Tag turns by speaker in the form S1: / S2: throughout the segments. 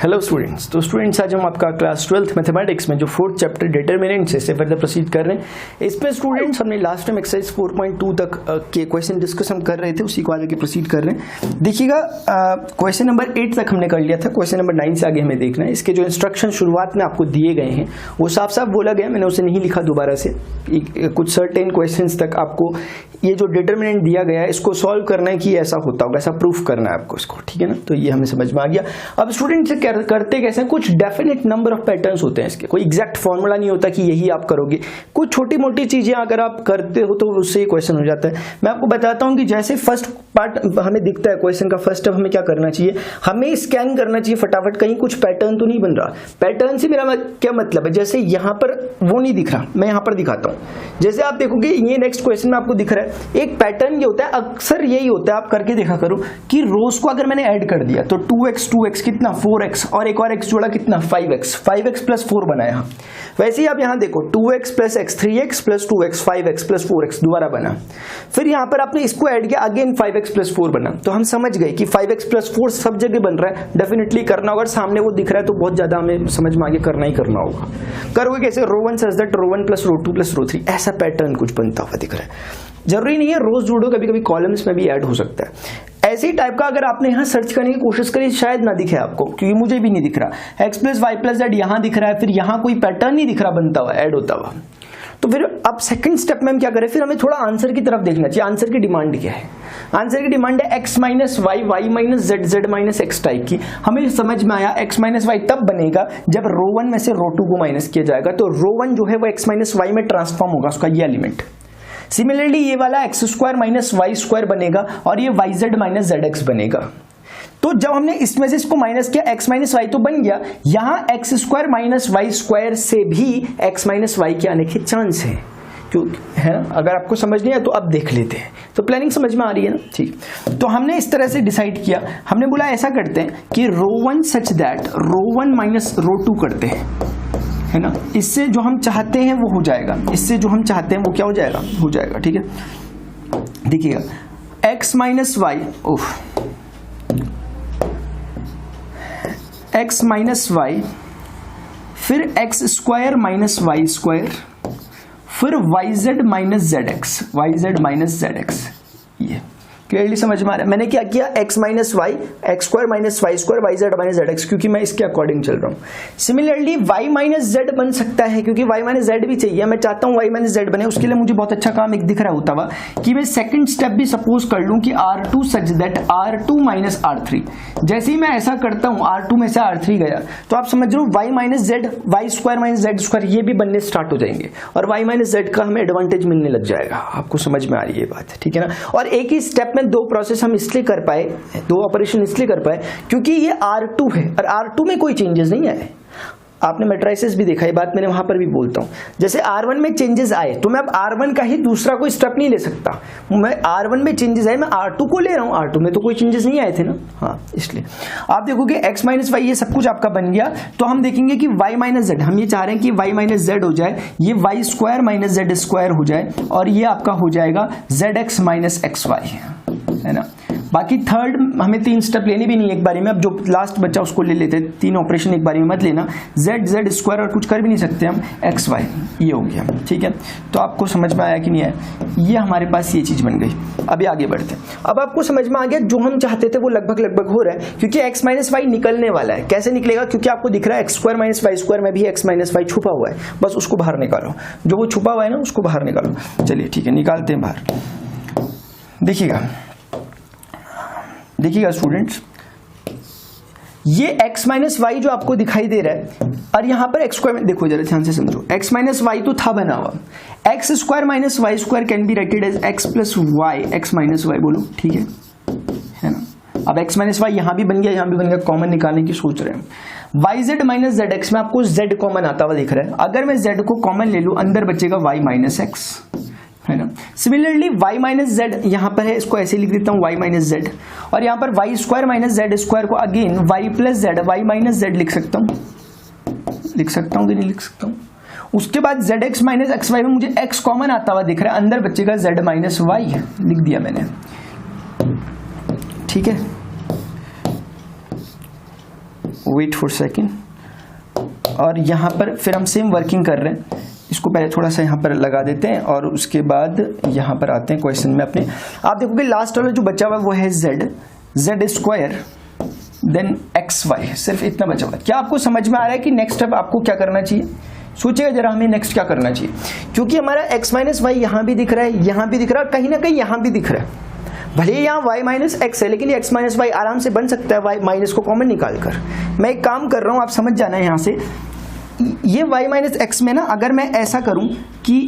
S1: Hello students. तो students आज हम आपका क्लास 12th मैथमेटिक्स में जो 4th चैप्टर डिटरमिनेंट से फर्दर प्रोसीड कर रहे हैं। इसमें स्टूडेंट्स हमने लास्ट टाइम एक्सरसाइज 4.2 तक के क्वेश्चन डिस्कस हम कर रहे थे, उसी को आगे प्रोसीड कर रहे हैं। देखिएगा क्वेश्चन नंबर 8 तक हमने कर लिया था, क्वेश्चन नंबर 9 से आगे हमें देखना है। इसके जो इंस्ट्रक्शन शुरुआत में आपको दिए गए हैं वो साफ साफ बोला गया, मैंने उसे नहीं लिखा दोबारा से। कुछ सर्टेन क्वेश्चन तक आपको ये जो डिटरमिनेंट दिया गया है इसको सॉल्व करना है कि ऐसा होता होगा, ऐसा प्रूफ करना है आपको इसको, ठीक है ना। तो ये हमें समझ में आ गया। अब स्टूडेंट से करते कैसे हैं, कुछ डेफिनेट नंबर ऑफ पैटर्न्स होते हैं इसके, कोई एग्जैक्ट फॉर्मूला नहीं होता कि यही आप करोगे। कुछ छोटी मोटी चीजें अगर आप करते हो तो उससे ये क्वेश्चन हो जाता है। मैं आपको बताता हूं कि जैसे फर्स्ट पार्ट हमें दिखता है क्वेश्चन का, फर्स्ट स्टेप हमें क्या करना चाहिए, हमें स्कैन करना चाहिए फटाफट, कहीं कुछ पैटर्न तो नहीं बन रहा। पैटर्न से मेरा क्या मतलब है, जैसे यहां पर वो नहीं दिख रहा, मैं यहां पर दिखाता हूं। जैसे आप देखोगे ये नेक्स्ट क्वेश्चन में आपको दिख रहा है, एक पैटर्न ये होता है, अक्सर यही होता है, आप करके देखा करो कि रोज को अगर मैंने ऐड कर दिया तो 2x कितना 4x और एक और x जोड़ा कितना 5x प्लस 4 बना यहाँ। वैसे ही आप यहाँ देखो 2x plus x 3x plus 2x 5x plus 4x दोबारा बना। फिर यहाँ पर आपने इसको ऐड किया, अगेन 5x प्लस 4 बना। तो हम समझ गए कि 5x प्लस 4 सब जगह बन रहा है, डेफिनेटली करना होगा। सामने वो दिख रहा है तो बहुत ज्यादा हमें समझ में आगे करना ही करना होगा। करोगे कैसे, रो1 सच दैट रो1 प्लस रो2 प्लस रो3, ऐसा पैटर्न कुछ बनता हुआ दिख रहा है। जरूरी नहीं है रोज जोड़ो, कभी कभी कॉलम्स में भी ऐड हो सकता है। ऐसी टाइप का अगर आपने यहाँ सर्च करने की कोशिश करी शायद ना दिखे आपको, क्योंकि मुझे भी नहीं दिख रहा। x plus y plus z यहाँ दिख रहा है, फिर यहाँ कोई पैटर्न नहीं दिख रहा बनता हुआ, ऐड होता हुआ। तो फिर अब सेकंड स्टेप में हम क्या करें, फिर हमें थोड़ा आंसर की तरफ देखना चाहिए। आंसर की डिमांड क्या है, आंसर की डिमांड है x minus y, y minus z, z minus x type की। हमें समझ में आया x माइनस वाई तब बनेगा जब रो1 में से रो2 को माइनस किया जाएगा, तो रो1 जो है वो x माइनस वाई में ट्रांसफॉर्म होगा, उसका ये एलिमेंट। सिमिलरली ये वाला x square minus y square बनेगा और ये y z minus z x बनेगा। तो जब हमने इसमें से इसको माइनस किया, x माइनस वाई तो बन गया, यहां x square minus y square से भी x माइनस वाई के आने के चांस है, क्यों है ना। अगर आपको समझ नहीं आया तो अब देख लेते हैं। तो प्लानिंग समझ में आ रही है ना, ठीक। तो हमने इस तरह से डिसाइड किया, हमने बोला ऐसा करते हैं कि रो1 सच दैट रो1 माइनस रो2 करते हैं, है ना। इससे जो हम चाहते हैं वो हो जाएगा, इससे जो हम चाहते हैं वो क्या हो जाएगा, ठीक है। देखिएगा x minus y, x minus y, फिर x squared minus y squared, फिर y z minus z x, y z minus z x. ये क्लियरली समझ में आ रहा है। मैंने क्या किया, x minus y, x square minus y squared, y z minus z x, क्योंकि मैं इसके अकॉर्डिंग चल रहा हूं। सिमिलरली y माइनस जेड बन सकता है, क्योंकि y माइनस जेड भी चाहिए, मैं चाहता हूं y माइनस जेड बने। उसके लिए मुझे बहुत अच्छा काम एक दिख रहा होता हुआ कि मैं सेकंड स्टेप भी सपोज कर लूं कि R2 such that R2 minus R3। जैसे ही मैं ऐसा करता हूं, R2 में से R3 गया, तो आप समझ लो y minus z, y square minus z square, ये भी बनने स्टार्ट हो जाएंगे और y माइनस जेड का हमें एडवांटेज मिलने लग जाएगा। आपको समझ में आ रही है बात, ठीक है ना। और एक ही स्टेप में दो प्रोसेस हम इसलिए कर पाए, दो ऑपरेशन इसलिए कर पाए क्योंकि ये R2 है और R2 में कोई चेंजेस नहीं आए। आपने मैट्रिसेस भी देखा, ये बात मैंने वहां पर भी बोलता हूं। जैसे R1 में चेंजेस आए तो मैं अब R1 का ही दूसरा कोई स्टेप नहीं ले सकता। मैं R1 में चेंजेस आए, मैं R2 को ले रहा हूं, R2 में तो कोई चेंजेस नहीं आए थे ना। हाँ, इसलिए आप देखोगे x माइनस वाई ये सब कुछ आपका बन गया। तो हम देखेंगे कि y माइनस जेड, हम ये चाह रहे हैं कि y माइनस जेड हो जाए, ये y square minus z square हो जाए और ये आपका हो जाएगा z x minus x y, है ना। बाकी थर्ड हमें 3 स्टेप लेने भी नहीं एक बारी में, अब जो लास्ट बच्चा उसको ले लेते हैं। 3 ऑपरेशन एक बारी में मत लेना, जेड जेड स्क्वायर और कुछ कर भी नहीं सकते हम, एक्स वाई ये हो गया, ठीक है। तो आपको समझ में आया कि नहीं आया, ये हमारे पास ये चीज बन गई। अभी आगे बढ़ते हैं। अब आपको समझ में आ गया जो हम चाहते थे वो लगभग हो रहा है, क्योंकि एक्स माइनस वाई निकलने वाला है। कैसे निकलेगा, क्योंकि आपको दिख रहा है x square minus y square में भी एक्स माइनस वाई छुपा हुआ है, बस उसको बाहर निकालो, जो वो छुपा हुआ है ना उसको बाहर निकालो। चलिए ठीक है, निकालते हैं बाहर। देखिएगा स्टूडेंट्स, ये x माइनस वाई जो आपको दिखाई दे रहा है और यहां पर x स्क्वायर, देखो जरा ध्यान से समझो, x माइनस वाई तो था बना हुआ, x square minus y square can be writed as x plus y, x minus y बोलो, ठीक है ना। अब x माइनस वाई यहां भी बन गया, यहां भी बन गया, कॉमन निकालने की सोच रहे हैं। Y z minus z x में आपको z कॉमन आता हुआ दिख रहा है, अगर मैं z को कॉमन ले लूं अंदर बचेगा y माइनस एक्स, है ना। सिमिलरली y माइनस जेड यहां पर है, इसको ऐसे लिख देता हूं y माइनस जेड, और यहां पर y squared minus z squared को again y plus z, y minus z लिख सकता हूं कि नहीं लिख सकता हूं। उसके बाद z x minus x y में मुझे x कॉमन आता हुआ दिख रहा है, अंदर बचेगा z माइनस वाई, लिख दिया मैंने, ठीक है। वेट फॉर सेकेंड, और यहाँ पर फिर हम सेम वर्किंग कर रहे हैं। इसको पहले थोड़ा सा यहाँ पर लगा देते हैं और उसके बाद यहाँ पर आते हैं क्वेश्चन में अपने। आप देखोगे लास्ट वाला जो बचा हुआ है वो है z स्क्वायर देन xy, सिर्फ इतना बचा हुआ है। क्या आपको समझ में आ रहा है कि नेक्स्ट स्टेप आपको क्या करना चाहिए? सोचिएगा जरा, हमें नेक्स्ट क्या करना चाहिए, क्योंकि हमारा x माइनस वाई यहाँ भी दिख रहा है, यहाँ भी दिख रहा है, कहीं ना कहीं यहाँ भी दिख रहा है। भले यहाँ y माइनस एक्स है, लेकिन x माइनस वाई आराम से बन सकता है y माइनस को कॉमन निकाल कर। मैं एक काम कर रहा हूँ, आप समझ जाना है यहाँ से, ये y माइनस एक्स में ना अगर मैं ऐसा करूं कि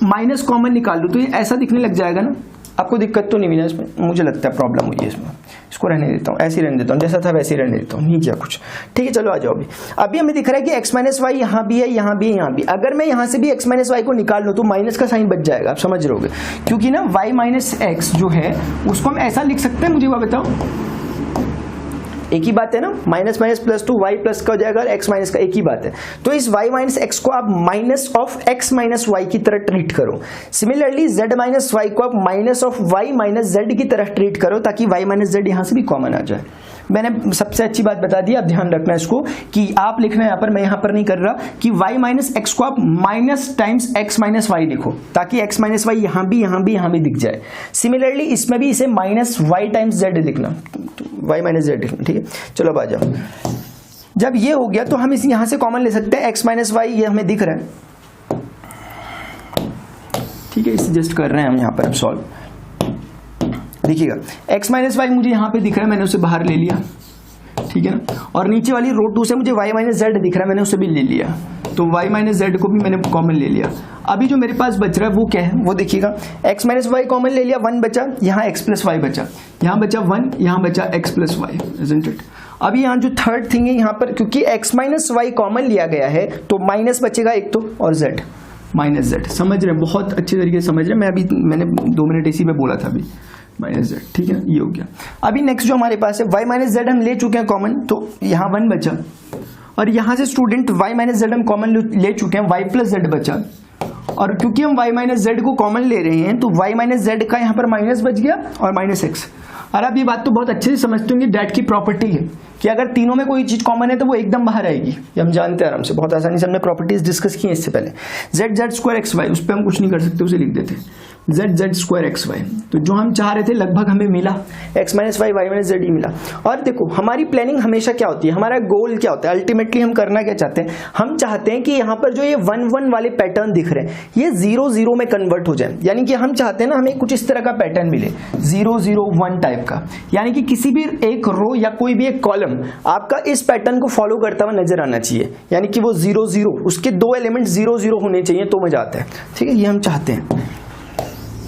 S1: माइनस कॉमन निकाल लूं तो ये ऐसा दिखने लग जाएगा ना। आपको दिक्कत तो नहीं हुई ना इसमें? मुझे लगता है प्रॉब्लम हुई है इसमें। इसको रहने देता हूँ, ऐसे ही रहने देता हूँ, जैसा था वैसे ही रहने देता हूँ, नहीं किया कुछ। ठीक है, चलो आ जाओ। अभी हमें दिख रहा है कि x माइनस वाई यहाँ भी है, यहाँ भी है, यहाँ भी। अगर मैं यहाँ से भी x माइनस वाई को निकाल लूँ तो माइनस का साइन बच जाएगा, आप समझ रहोगे, क्योंकि ना y माइनस एक्स जो है उसको हम ऐसा लिख सकते हैं, मुझे वो बताओ। एक ही बात है ना, minus minus plus two y plus का हो जाएगा और एक्स माइनस का, एक ही बात है। तो इस y माइनस एक्स को आप minus of x minus y की तरह ट्रीट करो। सिमिलरली z माइनस वाई को आप minus of y minus z की तरह ट्रीट करो, ताकि y माइनस z यहां से भी कॉमन आ जाए। मैंने सबसे अच्छी बात बता दी, आप ध्यान रखना इसको कि आप लिखना है यहाँ पर, मैं यहाँ पर नहीं कर रहा, कि y माइनस एक्स को आप minus times x minus y लिखो, ताकि x माइनस वाई यहाँ भी दिख जाए। सिमिलरली इसमें भी इसे माइनस वाई टाइम्स z लिखना, y माइनस z लिखना। ठीक है, चलो अब आ जाओ। जब ये हो गया तो हम इस यहाँ से कॉमन ले सकते हैं, x माइनस वाई ये हमें दिख रहा है। ठीक है, इसे जस्ट कर रहे हैं हम यहाँ पर अब सॉल्व। देखिएगा x माइनस वाई मुझे यहाँ पे दिख रहा है, मैंने उसे बाहर ले लिया। ठीक है ना, और नीचे वाली रो 2 से मुझे y माइनस जेड दिख रहा है, मैंने उसे भी ले लिया। तो y माइनस जेड को भी मैंने कॉमन ले लिया। अभी जो मेरे पास बच रहा है वो क्या है, वो देखिएगा, x माइनस वाई कॉमन ले लिया, 1 बचा, यहाँ x प्लस वाई बचा, यहाँ बचा 1, यहाँ बचा x plus y, isn't it. अभी यहाँ जो थर्ड थिंग है यहाँ पर, क्योंकि x माइनस वाई कॉमन लिया गया है तो माइनस बचेगा एक तो, और z माइनस जेड। समझ रहे हैं, बहुत अच्छे तरीके से समझ रहे हैं। मैंने 2 मिनट इसी पे बोला था अभी, माइनस जेड। ठीक है, ये हो गया। अभी नेक्स्ट जो हमारे पास है y माइनस जेड हम ले चुके हैं कॉमन, तो यहाँ 1 बचा, और यहाँ से स्टूडेंट y माइनस जेड हम कॉमन ले चुके हैं, y प्लस जेड बचा। और क्योंकि हम y माइनस जेड को कॉमन ले रहे हैं तो y माइनस जेड का यहाँ पर माइनस बच गया और माइनस एक्स। और अब ये बात तो बहुत अच्छे से समझते होंगे, डैट की प्रॉपर्टी है कि अगर तीनों में कोई चीज कॉमन है तो वो एकदम बाहर आएगी। ये हम जानते हैं आराम से, बहुत आसानी से हमने प्रॉपर्टीज डिस्कस की है इससे पहले। z स्क्वायर एक्स वाई, उस पर हम कुछ नहीं कर सकते, उसे लिख देते z स्क्वायर एक्स वाई। तो जो हम चाह रहे थे लगभग हमें मिला, x minus y y minus z ही मिला। और देखो हमारी प्लानिंग हमेशा क्या होती है, हमारा गोल क्या होता है, अल्टीमेटली हम करना क्या चाहते हैं, हम चाहते हैं कि यहाँ पर जो ये 1 1 वाले पैटर्न दिख रहे हैं ये 0 0 में कन्वर्ट हो जाए। यानी कि हम चाहते हैं ना हमें कुछ इस तरह का पैटर्न मिले, 0 0 1 टाइप का। यानी कि किसी भी एक रो या कोई भी एक कॉलम आपका इस पैटर्न को फॉलो करता हुआ नजर आना चाहिए। यानी कि वो 0 0, उसके 2 एलिमेंट 0 0 होने चाहिए तो मजा आता है। ठीक है, ये हम चाहते हैं।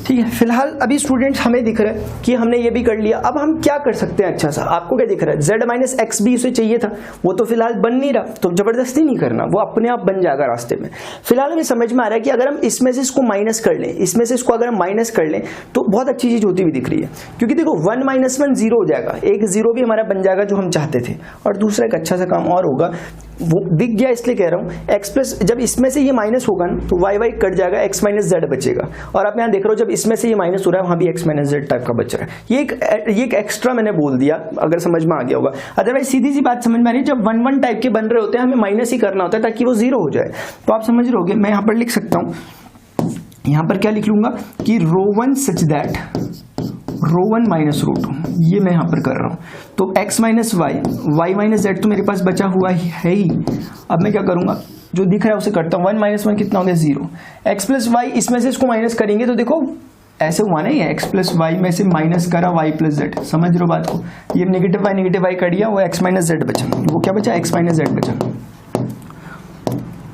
S1: ठीक है, फिलहाल अभी स्टूडेंट हमें दिख रहा है कि हमने ये भी कर लिया। अब हम क्या कर सकते हैं, अच्छा सा आपको क्या दिख रहा है, z माइनस एक्स भी उसे चाहिए था, वो तो फिलहाल बन नहीं रहा, तो जबरदस्ती नहीं करना, वो अपने आप बन जाएगा रास्ते में। फिलहाल हमें समझ में आ रहा है कि अगर हम इसमें से इसको माइनस कर लें, इसमें से इसको अगर हम माइनस कर लें तो बहुत अच्छी चीज होती हुई दिख रही है। क्योंकि देखो 1 माइनस 1 0 हो जाएगा, एक 0 भी हमारा बन जाएगा जो हम चाहते थे। और दूसरा एक अच्छा सा काम और होगा, वो दिख गया इसलिए कह रहा हूँ, x प्लस जब इसमें से ये माइनस होगा ना तो y y कट जाएगा, x माइनस जेड बचेगा। और आप यहाँ देख रहे हो जब इसमें से ये माइनस हो रहा है वहां भी x माइनस जेड टाइप का बच रहा है। ये एक एक्स्ट्रा मैंने बोल दिया, अगर समझ में आ गया होगा। अदरवाइज सीधी सी बात समझ में आ रही है, जब 1 1 टाइप के बन रहे होते हैं हमें माइनस ही करना होता है ताकि वो 0 हो जाए। तो आप समझ रहे होगे, मैं यहाँ पर लिख सकता हूँ, यहाँ पर क्या लिख लूंगा कि रो 1 such that row 1 minus rho 2, ये मैं यहाँ पर कर रहा हूँ। तो x minus y, y minus z तो मेरे पास बचा हुआ है ही। अब मैं क्या करूंगा, जो दिख रहा है उसे करता हूँ, 1 माइनस 1 कितना हो गया 0, x प्लस वाई, इसमें से इसको माइनस करेंगे तो देखो ऐसे हुआ नहीं है, x प्लस वाई में से माइनस करा y प्लस जेड, समझ रहे हो बात को। ये नेगेटिव वाई कर दिया, वो x माइनस जेड बचा, वो क्या बचा, x माइनस जेड बचा,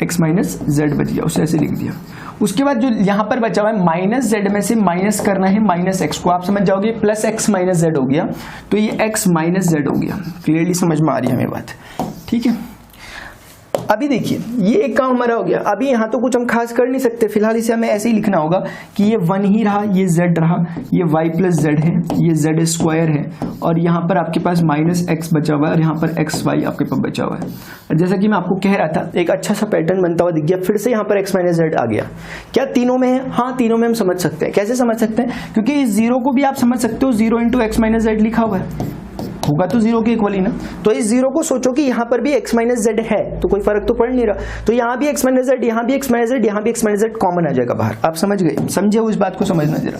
S1: x माइनस जेड बच गया, उसे ऐसे लिख दिया। उसके बाद जो यहाँ पर बचा हुआ है माइनस जेड में से माइनस करना है माइनस एक्स को, आप समझ जाओगे प्लस एक्स माइनस जेड हो गया, तो ये एक्स माइनस जेड हो गया। क्लियरली समझ में आ रही है हमें बात, ठीक है। अभी देखिए ये एक काम हमारा हो गया। अभी यहाँ तो कुछ हम खास कर नहीं सकते, फिलहाल इसे हमें ऐसे ही लिखना होगा कि ये 1 ही रहा, ये z रहा, ये y प्लस जेड है, ये z स्क्वायर है, और यहाँ पर आपके पास माइनस एक्स बचा हुआ है, और यहाँ पर एक्स वाई आपके पास बचा हुआ है। जैसा कि मैं आपको कह रहा था, एक अच्छा सा पैटर्न बनता हुआ दिख गया, फिर से यहाँ पर x माइनस जेड आ गया। क्या तीनों में है? हाँ, तीनों में हम समझ सकते हैं। कैसे समझ सकते हैं? क्योंकि इस 0 को भी आप समझ सकते हो, 0 इंटू एक्स माइनस जेड लिखा हुआ है, होगा तो 0 के इक्वल ही ना। तो इस 0 को सोचो कि यहाँ पर भी x माइनस जेड है तो कोई फर्क तो पड़ नहीं रहा, तो यहाँ भी x माइनस जेड, यहाँ भी x माइनस जेड, यहाँ भी x माइनस जेड कॉमन आ जाएगा बाहर। आप समझ गए? समझे हो इस बात को? समझना जरा,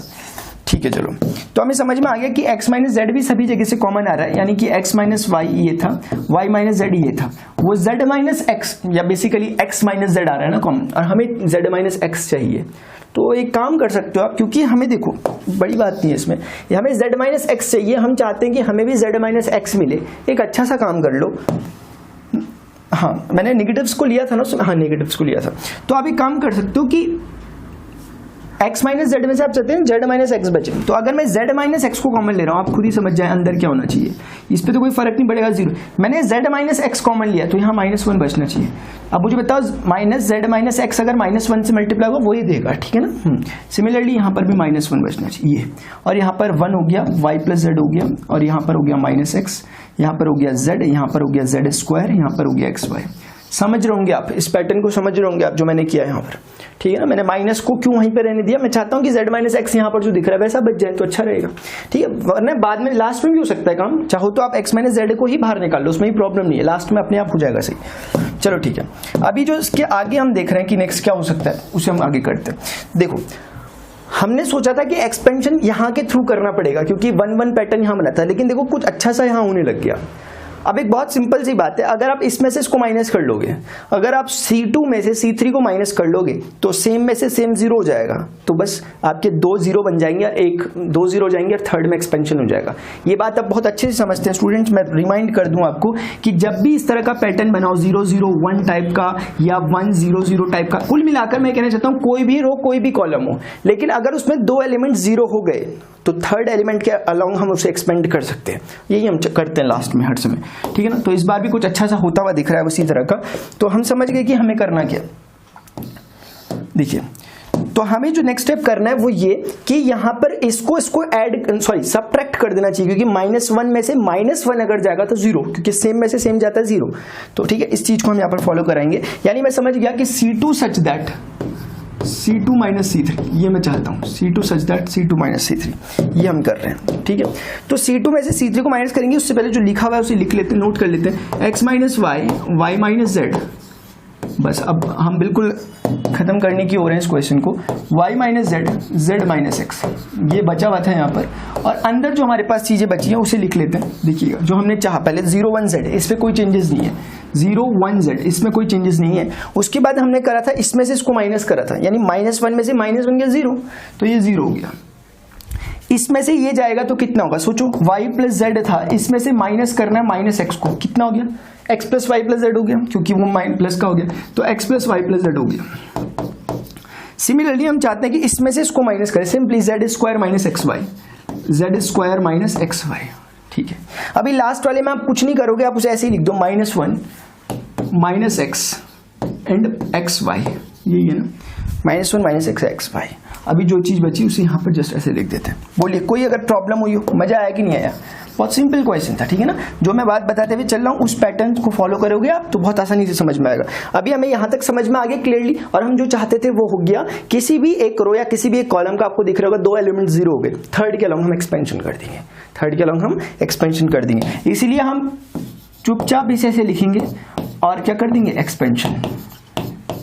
S1: ठीक है। चलो, तो हमें समझ में आ गया कि x माइनस जेड भी सभी जगह से कॉमन आ रहा है, यानी कि x माइनस वाई ये था, y माइनस जेड ये था, वो z माइनस x या बेसिकली x माइनस जेड आ रहा है ना कॉमन, और हमें z माइनस x चाहिए। तो एक काम कर सकते हो आप, क्योंकि हमें देखो बड़ी बात नहीं है इसमें, हमें z माइनस एक्स चाहिए, हम चाहते हैं कि हमें भी z माइनस एक्स मिले। एक अच्छा सा काम कर लो, हाँ मैंने नेगेटिव्स को लिया था ना, हाँ नेगेटिव्स को लिया था, तो आप एक काम कर सकते हो कि x माइनस जेड में से आप चाहते हैं z माइनस एक्स बचे, तो अगर मैं z माइनस एक्स को कॉमन ले रहा हूँ, आप खुद ही समझ जाए अंदर क्या होना चाहिए, इस पे तो कोई फर्क नहीं पड़ेगा 0। मैंने z माइनस एक्स कॉमन लिया तो यहाँ -1 बचना चाहिए। अब मुझे बताओ माइनस z माइनस एक्स अगर -1 से मल्टीप्लाई होगा वही देगा, ठीक है ना। सिमिलरली यहाँ पर भी -1 बचना चाहिए, और यहाँ पर 1 हो गया, y प्लस जेड हो गया, और यहाँ पर हो गया माइनस एक्स, यहाँ पर हो गया z, यहाँ पर हो गया z स्क्वायर, यहाँ पर हो गया xy। समझ रहे होंगे आप इस पैटर्न को, समझ रहे होंगे आप जो मैंने किया है यहाँ पर, ठीक है ना। मैंने माइनस को क्यों वहीं पे रहने दिया, मैं चाहता हूँ कि z माइनस एक्स यहाँ पर जो दिख रहा है वैसा बच जाए तो अच्छा रहेगा, ठीक है। वरना बाद में लास्ट में भी हो सकता है काम, चाहो तो आप x माइनस जेड को ही बाहर निकाल लो, उसमें ही प्रॉब्लम नहीं है, लास्ट में अपने आप हो जाएगा सही। चलो ठीक है, अभी जो इसके आगे हम देख रहे हैं कि नेक्स्ट क्या हो सकता है उसे हम आगे करते हैं। देखो हमने सोचा था कि एक्सपेंशन यहाँ के थ्रू करना पड़ेगा क्योंकि 1-1 पैटर्न यहाँ बना था, लेकिन देखो कुछ अच्छा सा यहाँ होने लग गया। अब एक बहुत सिंपल सी बात है, अगर आप इसमें से इसको माइनस कर लोगे, अगर आप C2 में से C3 को माइनस कर लोगे तो सेम में से सेम 0 हो जाएगा, तो बस आपके 2 0 बन जाएंगे, 2 0 हो जाएंगे और थर्ड में एक्सपेंशन हो जाएगा। ये बात आप बहुत अच्छे से समझते हैं स्टूडेंट्स। मैं रिमाइंड कर दूं आपको कि जब भी इस तरह का पैटर्न बनाओ 0 0 1 टाइप का या 1 0 0 टाइप का, कुल मिलाकर मैं कहना चाहता हूँ कोई भी रो कोई भी कॉलम हो, लेकिन अगर उसमें 2 एलिमेंट 0 हो गए तो थर्ड एलिमेंट के अलाउंग हम उसे एक्सपेंड कर सकते हैं, यही हम करते हैं लास्ट में हर समय, ठीक है ना। तो इस बार भी कुछ अच्छा सा होता हुआ दिख रहा है उसी तरह का, तो हम समझ गए कि हमें करना क्या। देखिए तो हमें जो नेक्स्ट स्टेप करना है वो ये कि यहाँ पर इसको सब्ट्रैक्ट कर देना चाहिए, क्योंकि -1 में से -1 अगर जाएगा तो 0, क्योंकि सेम में से सेम जाता है 0। तो ठीक है, इस चीज को हम यहाँ पर फॉलो कराएंगे, यानी मैं समझ गया कि C2 such that C2 minus C3, ये मैं चाहता हूँ C2 such that C2 minus C3, ये हम कर रहे हैं, ठीक है। तो C2 में से C3 को माइनस करेंगे, उससे पहले जो लिखा हुआ है उसे लिख लेते हैं, नोट कर लेते हैं, x minus y, y minus z. बस अब हम बिल्कुल खत्म करने की हो रहे हैं इस क्वेश्चन को, y minus z, z minus x, ये बचा हुआ था यहाँ पर, और अंदर जो हमारे पास चीजें बची हैं उसे लिख लेते हैं। देखिएगा जो हमने चाहा पहले 0 1 जेड, इस पर कोई चेंजेस नहीं है, 0 1 जेड इसमें कोई चेंजेस नहीं है। उसके बाद हमने करा था इसमें से इसको माइनस करा था, यानी -1 में से माइनस बन गया 0, तो ये 0 हो गया। इसमें से ये जाएगा तो कितना होगा, सोचो y प्लस जेड था, इसमें से माइनस करना है माइनस एक्स को, कितना हो गया, x plus y plus z हो गया, क्योंकि वो प्लस का हो गया, तो x plus y plus z हो गया। सिमिलरली हम चाहते हैं कि इसमें से इसको माइनस करें, simply z square minus x y, z square minus x y, ठीक है। अभी लास्ट वाले में आप कुछ नहीं करोगे, आप उसे ऐसे ही लिख दो, -1 minus x and x y, यही है ना, -1 माइनस एक्स एक्स वाई। अभी जो चीज बची उसे यहाँ पर जस्ट ऐसे लिख देते हैं। बोलिए कोई अगर प्रॉब्लम हुई हो, मजा आया कि नहीं आया? बहुत सिंपल क्वेश्चन था, ठीक है ना। जो मैं बात बताते हुए चल रहा हूँ उस पैटर्न को फॉलो करोगे आप तो बहुत आसानी से समझ में आएगा। अभी हमें यहाँ तक समझ में आ गया क्लियरली, और हम जो चाहते थे वो हो गया। किसी भी एक रो या किसी भी एक कॉलम का आपको दिख रहा होगा 2 एलिमेंट 0 हो गए, थर्ड के अलाउंग हम एक्सपेंशन कर देंगे, थर्ड के अलाउंग हम एक्सपेंशन कर देंगे। इसीलिए हम चुपचाप इसे ऐसे लिखेंगे और क्या कर देंगे, एक्सपेंशन।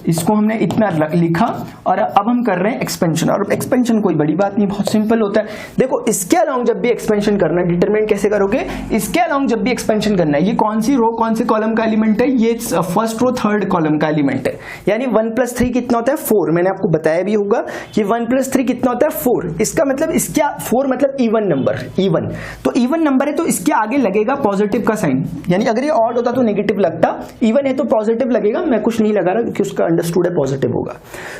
S1: इसको हमने इतना लिखा और अब हम कर रहे हैं एक्सपेंशन, और एक्सपेंशन कोई बड़ी बात नहीं, बहुत सिंपल होता है। देखो इसके अलाउंग जब भी एक्सपेंशन करना है, डिटरमिनेंट कैसे करोगे, इसके अलाउंग जब भी एक्सपेंशन करना है, ये कौन सी रो कौन से कॉलम का एलिमेंट है, ये फर्स्ट रो थर्ड कॉलम का एलिमेंट है, यानी 1 + 3 कितना होता है 4। मैंने आपको बताया भी होगा कि 1 + 3 कितना होता है 4। इसका मतलब इसके 4 मतलब इवन नंबर, इवन, तो इवन नंबर है तो इसके आगे लगेगा पॉजिटिव का साइन, यानी अगर ये ऑड होता तो नेगेटिव लगता, इवन है तो पॉजिटिव लगेगा। मैं कुछ नहीं लगा रहा क्योंकि उसका अंडरस्टूड है पॉजिटिव होगा।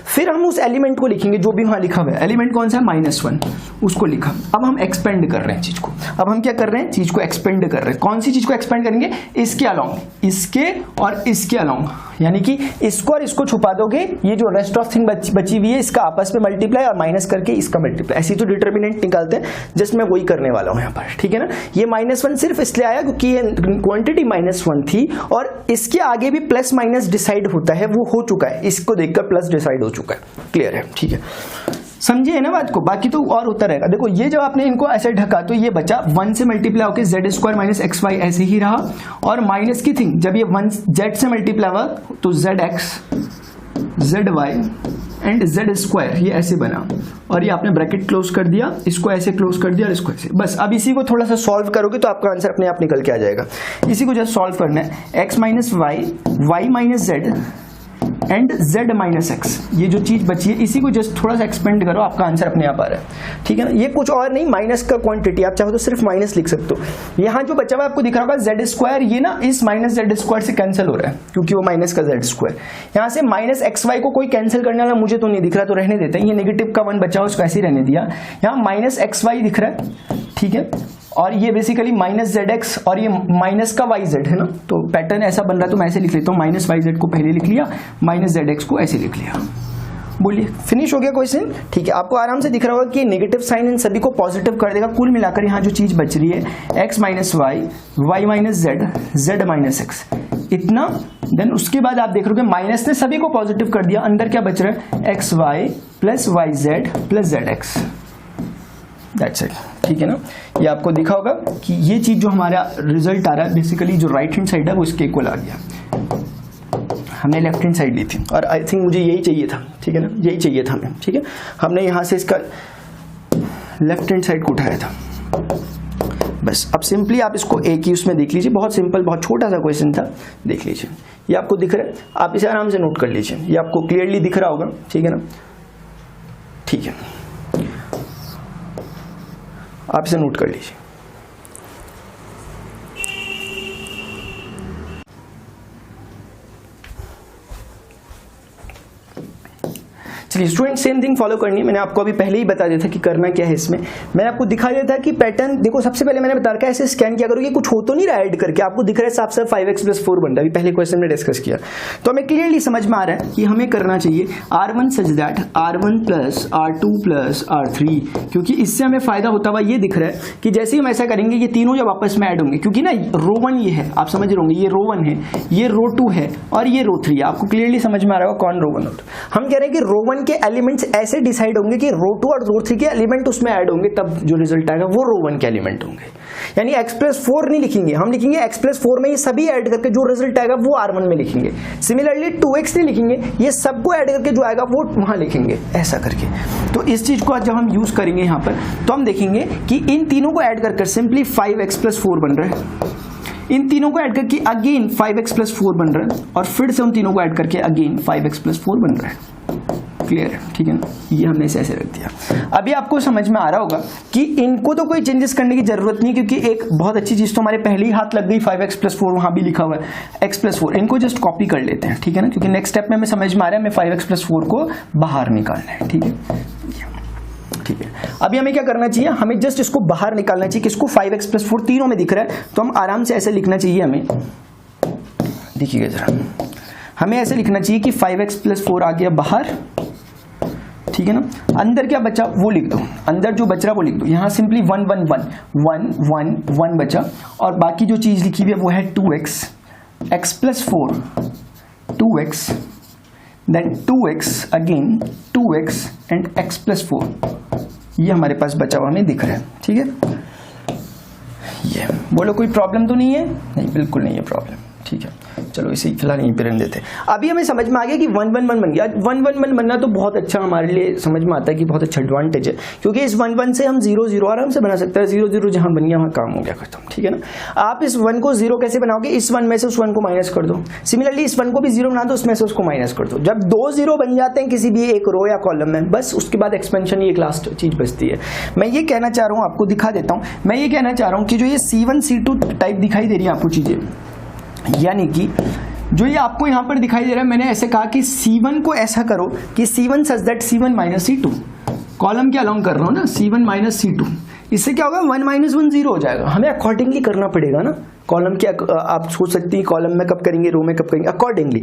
S1: फिर हम उस एलिमेंट को लिखेंगे जो भी वहां लिखा हुआ है, एलिमेंट कौन सा है -1, उसको लिखा। अब हम एक्सपेंड कर रहे हैं चीज को, अब हम क्या कर रहे हैं, चीज को एक्सपेंड कर रहे हैं। कौन सी चीज को एक्सपेंड करेंगे, इसके अलाउंग, इसके और इसके अलाउंग, यानी कि इसको और इसको छुपा दोगे, ये जो रेस्ट ऑफ थिंग बची हुई है इसका आपस में मल्टीप्लाई और माइनस करके इसका मल्टीप्लाई, ऐसी तो डिटरमिनेंट निकालते हैं, जस्ट मैं वही करने वाला हूं यहाँ पर, ठीक है ना। ये -1 सिर्फ इसलिए आया क्योंकि ये क्वांटिटी -1 थी और इसके आगे भी प्लस माइनस डिसाइड होता है, वो हो चुका है, इसको देखकर प्लस डिसाइड हो चुका है, क्लियर है, ठीक है। समझिए है ना बात को, बाकी तो और होता रहेगा। देखो ये जब आपने इनको ऐसे ढका तो ये बचा 1 से मल्टीप्लाई होकर z square minus x y ऐसे ही रहा, और माइनस की थिंग जब ये 1 जेड से मल्टीप्लाई हुआ तो z x z y and z square ये ऐसे बना, और ये आपने ब्रैकेट क्लोज कर दिया, इसको ऐसे क्लोज कर दिया और इसको ऐसे। बस अब इसी को थोड़ा सा सॉल्व करोगे तो आपका आंसर अपने आप निकल के आ जाएगा। इसी को जस्ट सॉल्व करना है, x minus y, y minus z and z minus x, ये जो चीज बची है इसी को जस्ट थोड़ा सा एक्सपेंड करो, आपका आंसर अपने आप आ रहा है। ठीक है ना, ये कुछ और नहीं, माइनस का क्वांटिटी, आप चाहो तो सिर्फ माइनस लिख सकते हो। यहाँ जो बचा हुआ आपको दिख रहा होगा जेड स्क्वायर, ये ना इस माइनस जेड स्क्वायर से कैंसिल हो रहा है क्योंकि वो माइनस का जेड स्क्वायर। यहाँ से माइनस एक्स वाई को कोई कैंसिल करने वाला मुझे तो नहीं दिख रहा, तो रहने देते हैं। ये नेगेटिव का 1 बचा, उसको ऐसे ही रहने दिया। यहाँ माइनस एक्स वाई दिख रहा है, ठीक है, और ये बेसिकली माइनस जेड एक्स और ये माइनस का वाई जेड है ना, तो पैटर्न ऐसा बन रहा है तो मैं ऐसे लिख लेता हूँ, माइनस वाई जेड को पहले लिख लिया, माइनस जेड एक्स को ऐसे लिख लिया। बोलिए फिनिश हो गया क्वेश्चन। ठीक है, आपको आराम से दिख रहा होगा कि नेगेटिव साइन इन सभी को पॉजिटिव कर देगा। कुल मिलाकर यहाँ जो चीज बच रही है x minus y, y minus z, z minus x, इतना। देन उसके बाद आप देख रहे हो माइनस ने सभी को पॉजिटिव कर दिया, अंदर क्या बच रहा है, x y plus y z plus z x, that's it. ठीक है ना, ये आपको दिखा होगा कि ये चीज जो हमारा रिजल्ट आ रहा है बेसिकली जो राइट हैंड साइड है वो इसके इक्वल आ गया। हमने लेफ्ट हैंड साइड ली थी और आई थिंक मुझे यही चाहिए था। ठीक है ना, यही चाहिए था हमें। ठीक है, हमने यहाँ से इसका लेफ्ट हैंड साइड को उठाया था। बस अब सिंपली आप इसको एक ही उसमें देख लीजिए, बहुत सिंपल, बहुत छोटा सा क्वेश्चन था, देख लीजिए। ये आपको दिख रहा है, आप इसे आराम से नोट कर लीजिए, ये आपको क्लियरली दिख रहा होगा। ठीक है ना, ठीक है, आप इसे नोट कर लीजिए। चलिए स्टूडेंट, सेम थिंग फॉलो करनी है। मैंने आपको अभी पहले ही बता दिया था कि करना क्या है इसमें। मैंने आपको दिखा दिया था कि पैटर्न देखो, सबसे पहले मैंने बता रखा है ऐसे स्कैन किया करो, ये कुछ हो तो नहीं रहा ऐड करके, आपको दिख रहा है साफ साफ 5x + 4 बन रहा है, अभी पहले क्वेश्चन में डिस्कस किया। तो हमें क्लियरली समझ में आ रहा है कि हमें करना चाहिए R1 such that R1 + R2 + R3, क्योंकि इससे हमें फायदा होता हुआ ये दिख रहा है कि जैसे ही हम ऐसा करेंगे ये तीनों जब आपस में ऐड होंगे, क्योंकि ना रो 1 ये है, आप समझ रहे होंगे, ये रो 1 है, ये रो 2 है और ये रो 3 है। आपको क्लियरली समझ में आ रहा होगा कौन रो 1 रो 2। हम कह रहे हैं कि रो 1 के एलिमेंट्स ऐसे डिसाइड होंगे कि रो 2 और रो 3 के एलिमेंट उसमें ऐड होंगे, तब जो रिजल्ट आएगा वो रो 1 के एलिमेंट होंगे। यानी x + 4 नहीं लिखेंगे, हम लिखेंगे x + 4 में ये सभी ऐड करके जो रिजल्ट आएगा वो R1 में लिखेंगे। सिमिलरली 2x नहीं लिखेंगे, ये सबको ऐड करके जो आएगा वो वहां लिखेंगे, ऐसा करके। तो इस चीज को आज जब हम यूज करेंगे यहाँ पर, तो हम देखेंगे कि इन तीनों को ऐड कर सिंपली 5x + 4 बन रहा है, इन तीनों को ऐड करके अगेन 5x + 4 बन रहा है, और फिर से उन तीनों को ऐड करके अगेन 5x + 4 बन रहा है। क्लियर है, ठीक है ना, ये हमने इसे ऐसे रख दिया। अभी आपको समझ में आ रहा होगा कि इनको तो कोई चेंजेस करने की जरूरत नहीं, क्योंकि एक बहुत अच्छी चीज तो हमारे पहले ही हाथ लग गई, 5x + 4 वहां भी लिखा हुआ है, x + 4, इनको जस्ट कॉपी कर लेते हैं। ठीक है ना, क्योंकि नेक्स्ट स्टेप में हमें समझ में आ रहा है हमें 5x + 4 को बाहर निकालना है। ठीक है, ठीक है, अभी हमें क्या करना चाहिए, हमें जस्ट इसको बाहर निकालना चाहिए, किसको, 5x + 4 तीनों में दिख रहा है, तो हम आराम से ऐसे लिखना चाहिए हमें, देखिएगा जरा, हमें ऐसे लिखना चाहिए कि 5x + 4 आ गया बाहर। ठीक है ना, अंदर क्या बचा वो लिख दो, अंदर जो बच रहा वो लिख दो। यहाँ सिंपली 1 1 1 1 1 1 बचा, और बाकी जो चीज लिखी हुई है वो है 2x, x + 4 2x, then 2x again 2x and x + 4, ये हमारे पास बचा हुआ हमें दिख रहा है। ठीक है, ये बोलो कोई प्रॉब्लम तो नहीं है? नहीं, बिल्कुल नहीं है प्रॉब्लम। ठीक है, चलो इसे फिलहाल यहीं पे रहने देते हैं। अभी हमें समझ में आ गया कि 1 1 1 बन गया। 1 1 1 बनना तो बहुत अच्छा हमारे लिए समझ में आता है कि बहुत अच्छा एडवांटेज है, क्योंकि इस 1 1 से हम 0 0 आराम से बना सकते हैं। 0 0 जहां बन गया वहां काम हो गया खत्म। ठीक है ना, आप इस 1 को 0 कैसे बनाओगे, इस 1 में से उस 1 को माइनस कर दो। सिमिलरली इस 1 को भी 0 बना दो, उसमें से उसको माइनस कर दो। जब 2 0 बन जाते हैं किसी भी एक रो या कॉलम में, बस उसके बाद एक्सपेंशन, ये एक लास्ट चीज बचती है। मैं ये कहना चाह रहा हूँ, आपको दिखा देता हूँ, मैं ये कहना चाह रहा हूँ कि जो ये C1 C2 टाइप दिखाई दे रही है आपको चीजें, यानी कि जो ये आपको यहां पर दिखाई दे रहा है, मैंने ऐसे कहा कि C1 को ऐसा करो कि C1 such that C1 - C2, column के अलोंग कर रहा हूं ना, C1 - C2, इससे क्या होगा, 1 - 1 0 हो जाएगा। हमें अकॉर्डिंगली करना पड़ेगा ना, कॉलम के आप सोच सकती हैं कॉलम में कब करेंगे, रो में कब करेंगे, अकॉर्डिंगली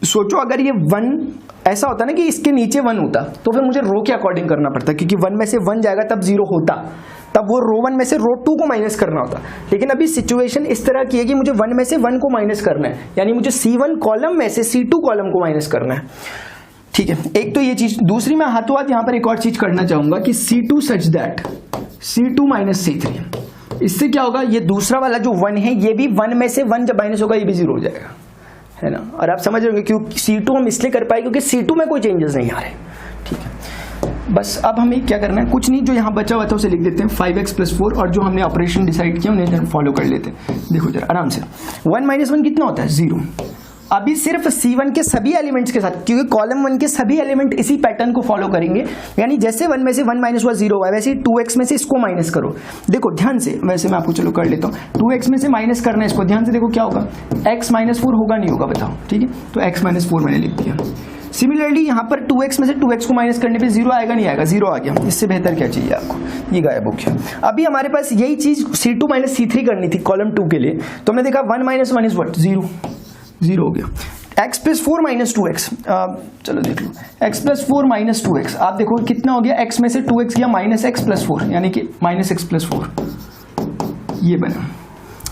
S1: सोचो। अगर ये 1 ऐसा होता ना कि इसके नीचे 1 होता, तो फिर मुझे रो के अकॉर्डिंग करना पड़ता, क्योंकि 1 में से 1 जाएगा तब 0 होता, तब वो रो 1 में से रो 2 को माइनस करना होता। लेकिन अभी सिचुएशन इस तरह की है कि मुझे 1 में से 1 को माइनस करना है, यानी मुझे C1 कॉलम में से C2 कॉलम को माइनस करना है। ठीक है, एक तो ये चीज। दूसरी मैं हाथों हाथ यहाँ पर एक और चीज करना चाहूंगा कि C2 such that C2 minus C3, इससे क्या होगा, ये दूसरा वाला जो 1 है ये भी 1 में से 1 जब माइनस होगा ये भी 0 हो जाएगा, है ना। और आप समझ रहे होंगे क्योंकि C2 हम इसलिए कर पाए क्योंकि C2 में कोई चेंजेस नहीं आ रहे। ठीक है, बस अब हमें क्या करना है, कुछ नहीं, जो यहाँ बचा हुआ था उसे लिख देते हैं 5x + 4, और जो हमने ऑपरेशन डिसाइड किया उन्हें फॉलो कर लेते हैं। देखो जरा आराम से, 1 - 1 कितना होता है, 0। अभी सिर्फ C1 के सभी एलिमेंट्स के साथ, क्योंकि कॉलम 1 के सभी एलिमेंट इसी पैटर्न को फॉलो करेंगे, यानी जैसे 1 में से 1 माइनस हुआ 0 हुआ, वैसे ही 2x में से इसको माइनस करो। देखो ध्यान से, वैसे मैं आपको चलो कर लेता हूँ, 2x में से माइनस करना है इसको, ध्यान से देखो क्या होगा, x - 4 होगा नहीं होगा बताओ। ठीक है, तो x - 4 मैंने लिख दिया। सिमिलरली यहाँ पर 2x में से 2x को माइनस करने पे 0 आएगा नहीं आएगा, 0 आ गया। इससे बेहतर क्या चाहिए आपको, ये गायब हो गया। अभी हमारे पास यही चीज C2 - C3 करनी थी कॉलम 2 के लिए, तो हमने देखा 1 - 1 इज व्हाट, 0 हो गया। x + 4 - 2x, चलो देख लो, x + 4 - 2x, आप देखो कितना हो गया, x में से 2x गया -x + 4, यानी कि -x + 4 ये बना।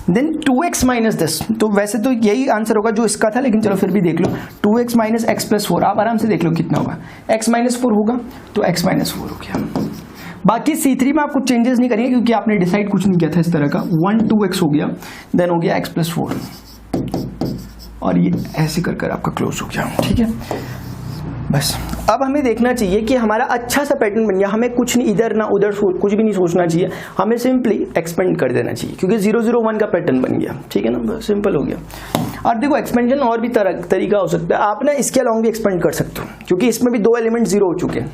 S1: देन 2x - this, तो वैसे तो यही आंसर होगा जो इसका था, लेकिन चलो फिर भी देख लो, 2x - x + 4, आप आराम से देख लो कितना होगा, x - 4 होगा तो x - 4 हो गया। बाकी C3 में आप कुछ चेंजेस नहीं करेंगे क्योंकि आपने डिसाइड कुछ नहीं किया था इस तरह का। 1 2x हो गया, देन हो गया x + 4, और ये ऐसे कर कर आपका क्लोज हो गया। ठीक है, बस अब हमें देखना चाहिए कि हमारा अच्छा सा पैटर्न बन गया, हमें कुछ नहीं इधर ना उधर कुछ भी नहीं सोचना चाहिए, हमें सिंपली एक्सपेंड कर देना चाहिए क्योंकि 0 0 1 का पैटर्न बन गया। ठीक है ना, बस सिंपल हो गया। और देखो एक्सपेंशन और भी तरीका हो सकता है, आप ना इसके अलॉन्ग भी एक्सपेंड कर सकते हो क्योंकि इसमें भी 2 एलिमेंट 0 हो चुके हैं,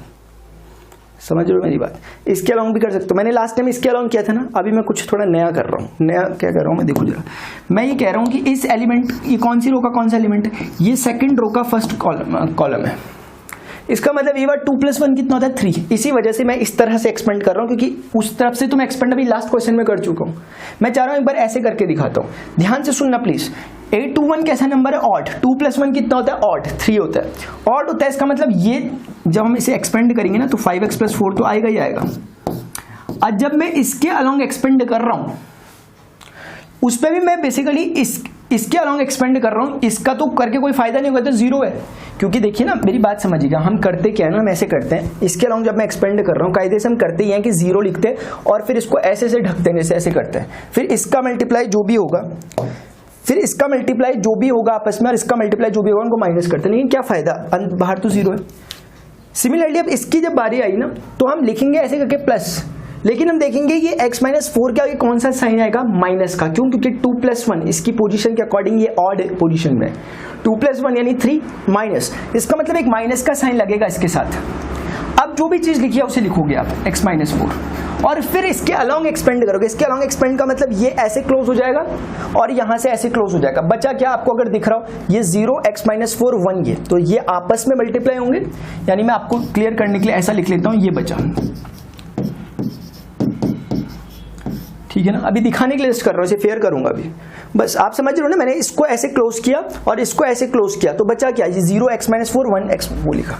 S1: समझ रहे हो मेरी बात। इसके अलॉन्ग भी कर सकते हो, मैंने लास्ट टाइम इसके अलॉन्ग किया था ना, अभी मैं कुछ थोड़ा नया कर रहा हूँ। नया क्या कर रहा हूँ मैं, देखो जरा, मैं ये कह रहा हूँ कि इस एलिमेंट, ये कौन सी रो का कौन सा एलिमेंट है, ये सेकंड रो का फर्स्ट कॉलम है। इसका मतलब ये बार 2 + 1 कितना होता है, 3। इसी वजह से मैं इस तरह से एक्सपेंड कर रहा हूँ क्योंकि उस तरफ से तो मैं एक्सपेंड अभी लास्ट क्वेश्चन में कर चुका हूँ। मैं चाह रहा हूँ एक बार ऐसे करके दिखाता हूँ, ध्यान से सुनना प्लीज। 821 कैसा नंबर है, ऑड। 2 + 1 कितना होता है, ऑड, 3 होता है। ऑड होता है, इसका मतलब ये जब हम इसे एक्सपेंड करेंगे ना तो 5x + 4 तो आएगा ही आएगा। आज जब मैं इसके अलॉन्ग एक्सपेंड कर रहा हूं उस पर भी मैं बेसिकली इसके अलॉन्ग एक्सपेंड कर रहा हूं, इसका तो करके कोई फायदा नहीं होगा, तो 0 है। क्योंकि देखिए ना, मेरी बात समझिएगा, हम करते क्या है ना, हम ऐसे करते हैं, इसके अलॉन्ग जब मैं एक्सपेंड कर रहा हूं कायदे से हम करते ही हैं कि 0 लिखते हैं और फिर इसको ऐसे से ढकते हैं, जैसे ऐसे करते हैं, फिर इसका मल्टीप्लाई जो भी होगा, फिर इसका मल्टीप्लाई जो भी होगा आपस में, और इसका मल्टीप्लाई जो भी होगा उनको माइनस करते हैं। लेकिन क्या फायदा, बाहर तो 0 है। सिमिलरली अब इसकी जब बारी आई ना तो हम लिखेंगे ऐसे करके प्लस, लेकिन हम देखेंगे ये x - 4 क्या, कौन सा साइन आएगा, माइनस का। क्यों, क्योंकि 2 + 1 इसकी पोजीशन के अकॉर्डिंग ये ऑड पोजीशन में, 2 + 1 यानी 3 माइनस, इसका मतलब एक माइनस का साइन लगेगा इसके साथ। अब जो भी चीज लिखी है उसे लिखोगे आप x - 4, और फिर इसके अलॉन्ग एक्सपेंड करोगे। इसके अलॉन्ग एक्सपेंड का मतलब ये ऐसे क्लोज हो जाएगा और यहां से ऐसे क्लोज हो जाएगा। बचा क्या, आपको अगर दिख रहा हो ये 0 x - 4 1, ये तो ये आपस में मल्टीप्लाई होंगे, यानी मैं आपको क्लियर करने के लिए ऐसा लिख लेता हूं, ये बचा। ठीक है ना, अभी दिखाने के लिए लिस्ट कर रहा हूं, इसे फेयर करूंगा अभी, बस आप समझ रहे हो ना। मैंने इसको ऐसे क्लोज किया और इसको ऐसे क्लोज किया, तो बचा क्या, ये 0 x - 4 1 x वो लिखा।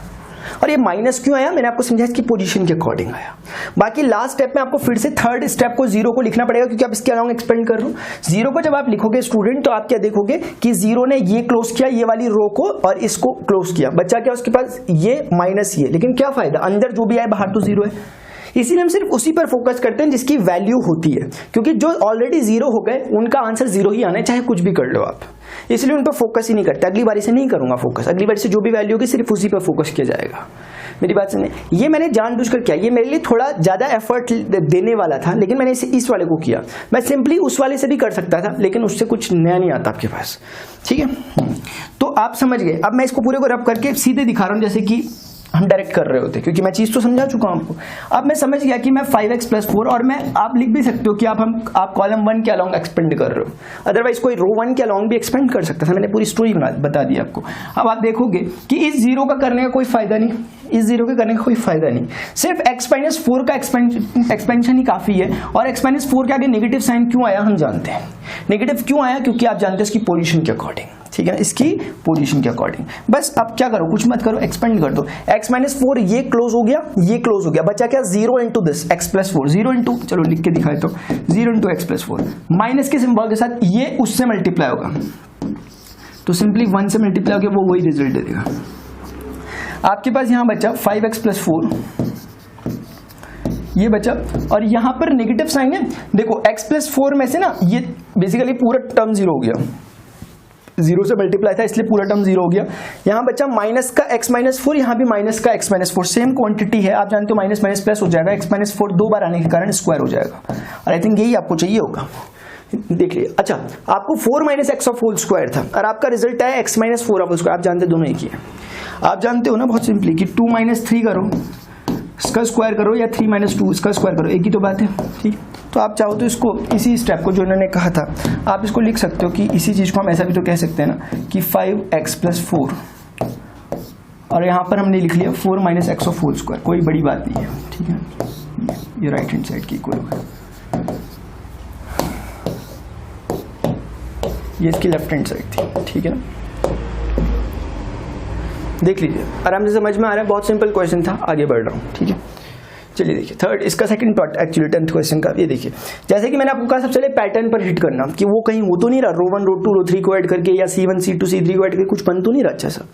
S1: और ये माइनस क्यों आया, मैंने आपको समझाया इसकी पोजीशन के अकॉर्डिंग आया। बाकी लास्ट स्टेप में आपको फिर से थर्ड स्टेप को 0 को लिखना पड़ेगा क्योंकि आप इसके अलॉन्ग एक्सपेंड कर रहे हो। 0 को जब आप लिखोगे स्टूडेंट तो आप क्या देखोगे कि 0 ने ये क्लोज किया, ये वाली रो को, और इसको क्लोज किया। बच्चा क्या उसके पास, ये माइनस ये, लेकिन क्या फायदा, अंदर जो भी आए बाहर तो 0 है। इसीलिए हम सिर्फ उसी पर फोकस करते हैं जिसकी वैल्यू होती है, क्योंकि जो ऑलरेडी 0 हो गए उनका आंसर 0 ही आना है, चाहे कुछ भी कर लो आप। इसलिए उन पर फोकस ही नहीं करते। अगली बारी से नहीं करूंगा फोकस, अगली बारी से जो भी वैल्यू होगी सिर्फ उसी पर फोकस किया जाएगा। मेरी बात सुनिए, ये मैंने जानबूझकर किया, ये मेरे लिए थोड़ा ज्यादा एफर्ट देने वाला था, लेकिन मैंने इसे इस वाले को किया। मैं सिंपली उस वाले से भी कर सकता था, लेकिन उससे कुछ नया नहीं आता आपके पास। ठीक है, तो आप समझ गए। अब मैं इसको पूरे को रब करके सीधे दिखा रहा हूं, जैसे कि हम डायरेक्ट कर रहे होते, क्योंकि मैं चीज तो समझा चुका हूं आपको। अब मैं समझ गया कि मैं 5x + 4, और मैं आप लिख भी सकते हो कि आप कॉलम 1 के अलॉन्ग एक्सपेंड कर रहे हो, अदरवाइज कोई रो 1 के अलॉन्ग भी एक्सपेंड कर सकता था। मैंने पूरी स्टोरी बता दी आपको। अब आप देखोगे कि इस 0 का करने का कोई फायदा नहीं, इस 0 के करने का कोई फायदा नहीं, सिर्फ x - 4 का एक्सपेंशन ही काफी है। और x - 4 के आगे नेगेटिव साइन क्यों आया हम जानते हैं। नेगेटिव क्यों आया, क्योंकि आप जानते हैं इसकी पोजीशन के अकॉर्डिंग। ठीक है, इसकी पोजीशन के अकॉर्डिंग। बस अब क्या करो, कुछ मत करो, एक्सपेंड कर दो। x - 4 ये क्लोज हो गया, ये क्लोज हो गया, बचा क्या, 0 × दिस x + 4, 0 × चलो लिख के दिखाए तो 0 × x + 4, माइनस के सिंबल के साथ ये उससे मल्टीप्लाई होगा, तो सिंपली 1 से मल्टीप्लाई होकर वो वही रिजल्ट दे देगा। आपके पास यहाँ बचा 5x + 4, ये बचा, और यहां पर नेगेटिव साइन है। देखो x + 4 में से ना ये बेसिकली पूरा टर्म 0 हो गया, 0 से मल्टीप्लाई था इसलिए पूरा टर्म 0 हो गया। यहां बचा माइनस का x - 4, यहां भी माइनस का x - 4, सेम क्वांटिटी है, आप जानते हो माइनस माइनस प्लस हो जाएगा, x - 4 दो बार आने के कारण स्क्वायर हो जाएगा, और आई थिंक यही आपको चाहिए होगा। देख लीजिए, अच्छा आपको 4 - x होल स्क्वायर था और आपका रिजल्ट आया x - 4 होल स्क्वायर। आप जानते दोनों एक ही है, आप जानते हो ना बहुत सिंपली कि 2 - 3 करो इसका स्क्वायर करो या 3 - 2 इसका स्क्वायर करो, एक ही तो बात है, ठीक। तो आप चाहो तो इसको इसी स्टेप को जो इन्होंने कहा था आप इसको लिख सकते हो कि इसी चीज को हम ऐसा भी तो कह सकते हैं ना कि 5x + 4, और यहाँ पर हमने लिख लिया 4 - x होल स्क्वायर, कोई बड़ी बात नहीं है, ठीक है। ये राइट हैंड साइड की इक्वल होगा, ये इसकी लेफ्ट हैंड साइड थी, ठीक है ना। देख लीजिए आराम से समझ में आ रहा है, बहुत सिंपल क्वेश्चन था, आगे बढ़ रहा हूँ, ठीक है। चलिए देखिए थर्ड, इसका second part actually 10th question का। ये देखिए जैसे कि मैंने आपको कहा सबसे पहले पैटर्न पर हिट करना कि वो कहीं हो तो नहीं रहा रो 1 रो 2 रो 3 को ऐड करके या C1 C2 C3 को ऐड करके कुछ बन तो नहीं रहा अच्छा सा।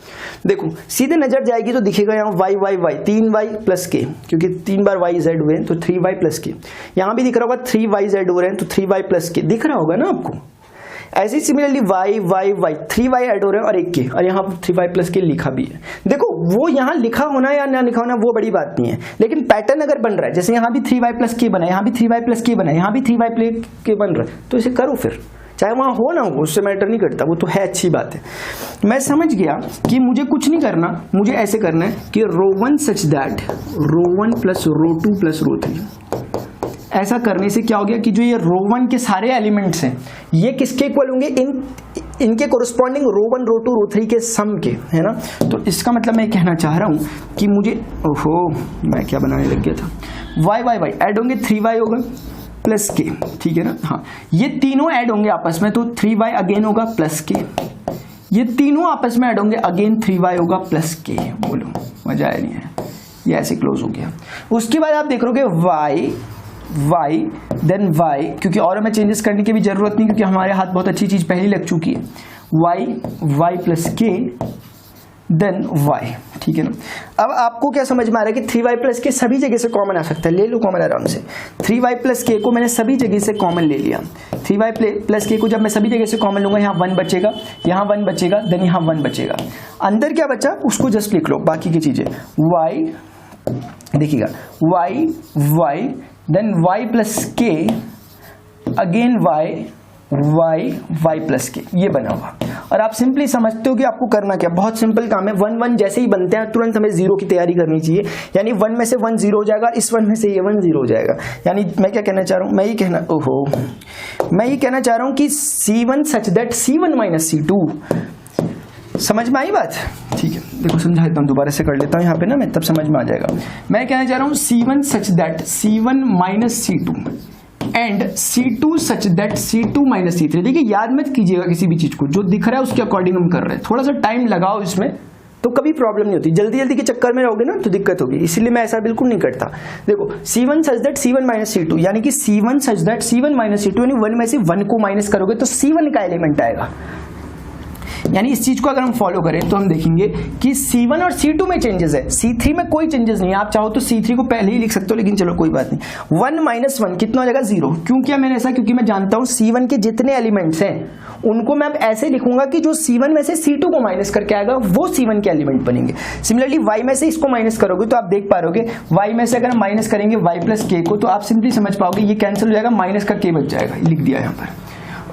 S1: देखो सीधे नजर जाएगी तो दिखेगा यहाँ y y y 3y + k, क्योंकि 3 बार y z हुए हैं तो 3y + k। यहाँ भी दिख रहा होगा 3y z हो रहे हैं तो 3y + k दिख रहा होगा ना आपको। ऐसे ही similarly y y y 3y add हो रहे हैं और 1 k, और यहाँ 3y + k लिखा भी है। देखो वो यहाँ लिखा होना या ना लिखा होना वो बड़ी बात नहीं है, लेकिन पैटर्न अगर बन रहा है, जैसे यहाँ भी 3y + k बना है, यहाँ भी 3y + k बना है, यहाँ भी 3y + k बन रहा है, तो इसे करो फिर, चाहे वहां हो ना हो उससे मैटर नहीं करता, वो तो है अच्छी बात है। मैं समझ गया कि मुझे कुछ नहीं करना, मुझे ऐसे करना है कि रो 1 सच दैट रो 1 + रो 2 + रो 3। ऐसा करने से क्या हो गया कि जो ये रो 1 के सारे एलिमेंट्स हैं ये किसके इक्वल होंगे, इनके कोरस्पॉन्डिंग रो 1 रो 2 रो 3 के सम के, है ना। तो इसका मतलब मैं कहना चाह रहा हूं कि मुझे, ओहो मैं क्या बनाने लग गया था, y y y ऐड होंगे 3y होगा + k, ठीक है ना। हाँ ये तीनों ऐड होंगे आपस में तो 3y अगेन होगा + k, ये तीनों आपस में ऐड होंगे अगेन 3y होगा + k। बोलो मजा आया नहीं है, ये ऐसे क्लोज हो गया। उसके बाद आप देख रहे हो y देन y, क्योंकि और हमें चेंजेस करने की भी जरूरत नहीं क्योंकि हमारे हाथ बहुत अच्छी चीज पहले लग चुकी है, y + k देन y, ठीक है ना। अब आपको क्या समझ में आ रहा है कि 3y + k सभी जगह से कॉमन आ सकता है, ले लो कॉमन आराम से। 3y + k को मैंने सभी जगह से कॉमन ले लिया, 3y + k को जब मैं सभी जगह से कॉमन लूंगा यहाँ 1 बचेगा, यहाँ 1 बचेगा, देन यहाँ 1 बचेगा, अंदर क्या बचा उसको जस्ट लिख लो, बाकी की चीजें y, देखिएगा y then y + k again y + k, ये बना हुआ। और आप सिंपली समझते हो कि आपको करना क्या, बहुत सिंपल काम है। 1 1 जैसे ही बनते हैं तुरंत हमें 0 की तैयारी करनी चाहिए, यानी 1 में से 1 0 हो जाएगा, इस 1 में से ये 1 0 हो जाएगा। यानी मैं क्या कहना चाह रहा हूँ, मैं ये कहना चाह रहा हूँ कि C1 such that C1 - C2, समझ में आई बात, ठीक है। देखो समझा देता हूँ, दोबारा से कर लेता हूँ यहाँ पे ना मैं, तब समझ में आ जाएगा। मैं कहना चाह रहा हूँ C1 such that C1 - C2 and C2 such that C2 - C3। देखिए याद मत कीजिएगा किसी भी चीज को, जो दिख रहा है उसके अकॉर्डिंग हम कर रहे हैं, थोड़ा सा टाइम लगाओ इसमें तो कभी प्रॉब्लम नहीं होती। जल्दी जल्दी के चक्कर में रहोगे ना तो दिक्कत होगी, इसीलिए मैं ऐसा बिल्कुल नहीं करता। देखो C1 such that C1 - C2, यानी कि C1 such that C1 - C2, यानी 1 में से 1 को माइनस करोगे तो C1 का एलिमेंट आएगा। यानी इस चीज को अगर हम फॉलो करें तो हम देखेंगे कि C1 और C2 में चेंजेस है, C3 में कोई चेंजेस नहीं है। आप चाहो तो C3 को पहले ही लिख सकते हो, लेकिन चलो कोई बात नहीं। 1 - 1 कितना हो जाएगा 0। क्यों किया मैंने ऐसा, क्योंकि मैं जानता हूं C1 के जितने एलिमेंट्स हैं उनको मैं अब ऐसे लिखूंगा कि जो C1 में से C2 को माइनस करके आएगा वो C1 के एलिमेंट बनेंगे। सिमिलरली y में से इसको माइनस करोगे तो आप देख पाओगे y में से अगर हम माइनस करेंगे y + k को तो आप सिंपली समझ पाओगे ये कैंसिल हो जाएगा, माइनस का k बच जाएगा, लिख दिया यहाँ पर।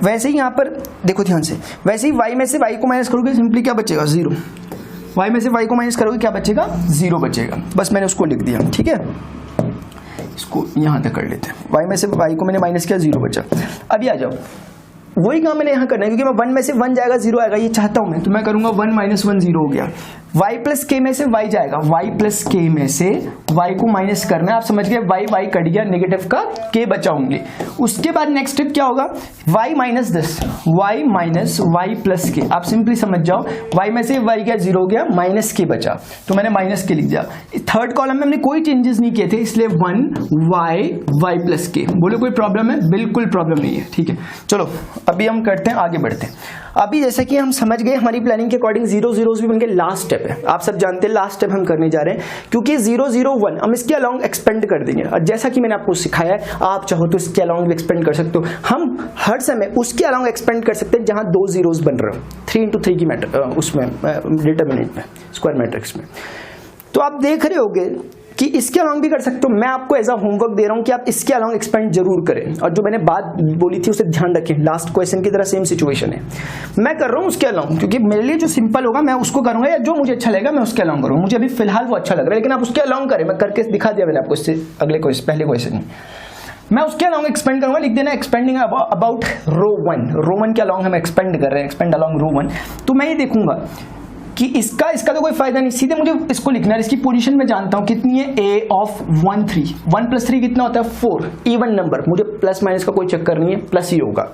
S1: वैसे ही यहाँ पर देखो ध्यान से, वैसे ही y में से y को माइनस करोगे सिंपली क्या बचेगा 0, y में से y को माइनस करोगे क्या बचेगा 0 बचेगा, बस मैंने उसको लिख दिया, ठीक है। इसको यहाँ तक कर लेते हैं, y में से y को मैंने माइनस किया 0 बचा। अभी आ जाओ, वही काम मैंने यहाँ करना है क्योंकि मैं 1 में से 1 जाएगा 0 आएगा ये चाहता हूं मैं, तो मैं करूंगा 1 - 1 0 हो गया। y + k में से y जाएगा, y + k में से y को माइनस करना है, आप समझ गए, y कट गया, नेगेटिव का k बचाऊंगे। उसके बाद नेक्स्ट स्टेप क्या होगा, y - this, y - y + k। आप सिंपली समझ जाओ, y में से y गया 0 हो गया, -k बचा तो मैंने -k लिख दिया। थर्ड कॉलम में हमने कोई चेंजेस नहीं किए थे इसलिए 1 y + k। बोलो कोई प्रॉब्लम है, बिल्कुल प्रॉब्लम नहीं है, ठीक है। चलो अभी हम करते हैं, आगे बढ़ते हैं। अभी जैसे कि हम समझ गए हमारी प्लानिंग के अकॉर्डिंग 0 0 भी बन गए, लास्ट स्टेप हुए हैं। आप सब जानते हैं लास्ट स्टेप हम करने जा रहे हैं, क्योंकि 0 0 1 हम इसके अलोंग एक्सपेंड कर देंगे। और जैसा कि मैंने आपको सिखाया है, आप चाहो तो इसके अलोंग भी एक्सपेंड कर सकते हो। हम हर समय उसके अलोंग एक्सपेंड कर सकते हैं जहां 2 जीरोस बन रहे हो, 3 into 3 की मैटर उसमें डिटरमिनेंट में, स्क्वायर मैट्रिक्स में। तो आप देख रहे होगे कि इसके अलोंग भी कर सकते हो। मैं आपको एज अ होमवर्क दे रहा हूं कि आप इसके अलोंग एक्सपेंड जरूर करें, और जो मैंने बात बोली थी उसे ध्यान रखें। लास्ट क्वेश्चन की तरह सेम सिचुएशन है, मैं कर रहा हूं उसके अलोंग, क्योंकि मेरे लिए जो सिंपल होगा मैं उसको करूंगा, या जो मुझे अच्छा लगेगा मैं उसके अलोंग करूंगा। मुझे अभी फिलहाल वो अच्छा लग रहा है, लेकिन आप उसके अलोंग करें। मैं करके दिखा दिया मैंने आपको, इससे अगले क्वेश्चन, पहले क्वेश्चन में मैं उसके अलोंग एक्सपेंड करूंगा। लिख देना एक्सपेंडिंग अबाउट रो 1, रो 1 के अलोंग हम एक्सपेंड कर रहे हैं, एक्सपेंड अलोंग रो 1। तो मैं ये देखूंगा कि इसका तो कोई फायदा नहीं, सीधे मुझे इसको लिखना है। इसकी पोजीशन में जानता हूं कितनी है, a ऑफ 1 3, 1 + 3 कितना होता है 4, इवन नंबर, मुझे प्लस माइनस का कोई चक्कर नहीं है, प्लस ही होगा।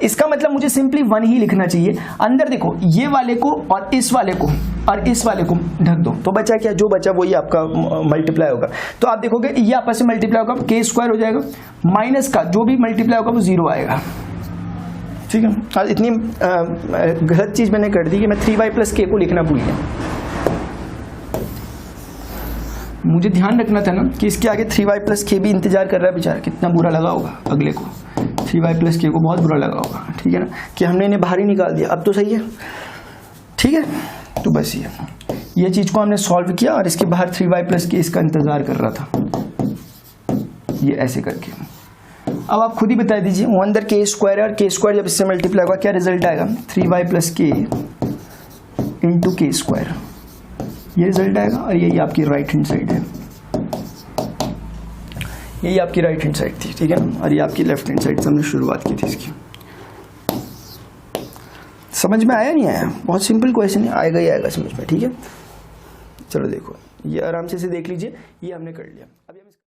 S1: इसका मतलब मुझे सिंपली 1 ही लिखना चाहिए। अंदर देखो, ये वाले को और इस वाले को और इस वाले को ढक दो, तो बचा क्या, जो बचा वही आपका मल्टीप्लाई होगा। तो आप देखोगे ये आपस से मल्टीप्लाई होगा, k² हो जाएगा, माइनस का जो भी मल्टीप्लाई होगा वो 0 आएगा। ठीक है, और इतनी गलत चीज मैंने कर दी कि मैं 3y + k को लिखना भूल गया। मुझे ध्यान रखना था ना कि इसके आगे 3y + k भी इंतजार कर रहा है बेचारा, कितना बुरा लगा होगा अगले को, 3y + k को बहुत बुरा लगा होगा। ठीक है ना, कि हमने इन्हें बाहर ही निकाल दिया। अब तो सही है, ठीक है। तो बस ये चीज को हमने सॉल्व किया, और इसके बाहर 3y + k इसका इंतजार कर रहा था, ये ऐसे करके। अब आप खुद ही बता दीजिए, 1 अंदर k² है, और k² जब इससे मल्टीप्लाई होगा क्या रिजल्ट आएगा, 3y + k × k², ये रिजल्ट आएगा। और यही आपकी राइट हैंड साइड है, यही आपकी राइट हैंड साइड थी। ठीक है, और ये आपकी लेफ्ट हैंड साइड से हमने शुरुआत की थी इसकी। समझ में आया नहीं आया, बहुत सिंपल क्वेश्चन है, आएगा ही आएगा समझ में। ठीक है, चलो देखो, ये आराम से देख लीजिए, ये हमने कर लिया। अब